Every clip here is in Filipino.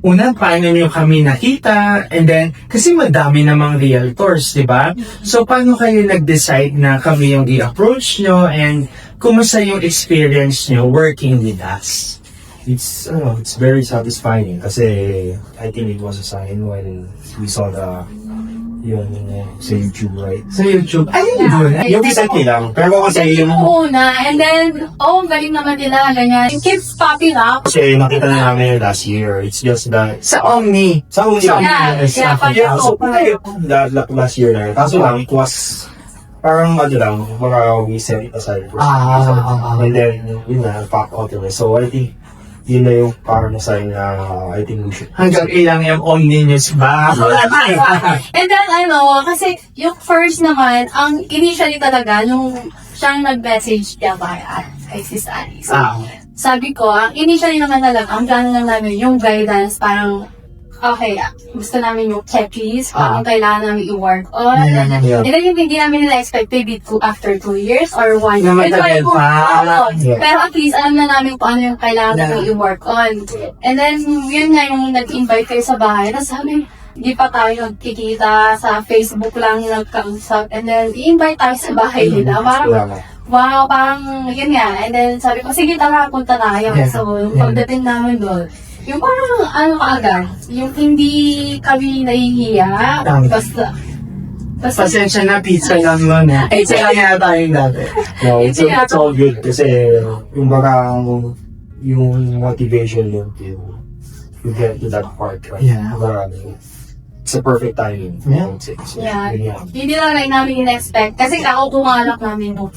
Una, paano nyo kami nakita? And then, kasi madami namang realtors, di ba? So, paano kayo nag-decide na kami yung i-approach nyo? And, kumusta yung experience nyo working with us? It's very satisfying kasi I think it was a sign when we saw yung sa YouTube, right? Sa YouTube? Ayun yun. Yung recently lang. Pero kasi yung una, and then, galing naman nila, ganyan. It keeps popping up. kasi nakita na namin yung last year. It's just that Sa Omni. sa uni Yeah, so last year na yun. Kaso lang, it was parang lang, we set it aside for some reason. And then, yun na, pop out yun. So I think, yun na yung parang sign na I think we should. Hanggang ilang yung Omni News ba? And then, kasi yung first naman, ang initially talaga, nung siyang nag-message niya kay Sis Alice. Sabi ko, ang initially naman talaga, ang plano lang namin, yung guidance, parang, okay, gusto namin yung checklist, parang kailangan namin i-work on. Yeah. And then yung hindi namin na-expect, maybe after 2 years or 1 Na year. matagal pa. Yeah. Pero at least alam na namin kung ano yung kailangan namin i-work on. And then, yun nga yung nag-invite kayo sa bahay. Tapos sabi, hindi pa tayo nagkikita sa Facebook lang nagkausap. And then, i-invite tayo sa bahay nila. Parang, wow, parang, yun nga. And then, sabi ko, sige, tara, punta tayo. So, pagdating namin doon, yung parang, kaagad, yung hindi kami nahihiya, basta, Pasensya na, pizza lang mo na. Pizza lang yata yung dati. No, it's all good kasi yung parang yung motivation yun to get to that part, right? Yeah. It's a perfect timing. Yeah. I would say. So, yeah, yun yan. hindi lang rin namin in-expect. Kasi kumanap namin ng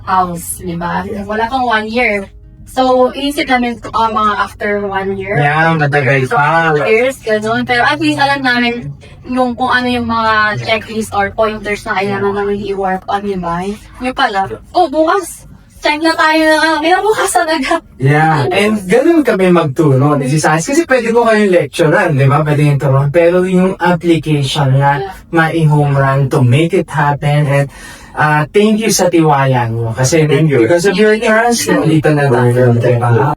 house, di ba? Wala kang 1 year. So, inisip namin mga after 1 year. Yeah, matagal pa. Years, gano'n. Pero at least alam namin yung kung ano yung mga checklist or pointers na kailangan namin i-work on, di ba? Yung pala, bukas, check na tayo na, bukas talaga. Yeah, and ganun kami magturo ni si Sais. Kasi pwede ko kayong lecturean, di ba? Pwede yung turuan. Pero yung application na ma-home run to make it happen. And thank you sa tiwala mo. Kasi because of your trust, nandito na tayo. Diba?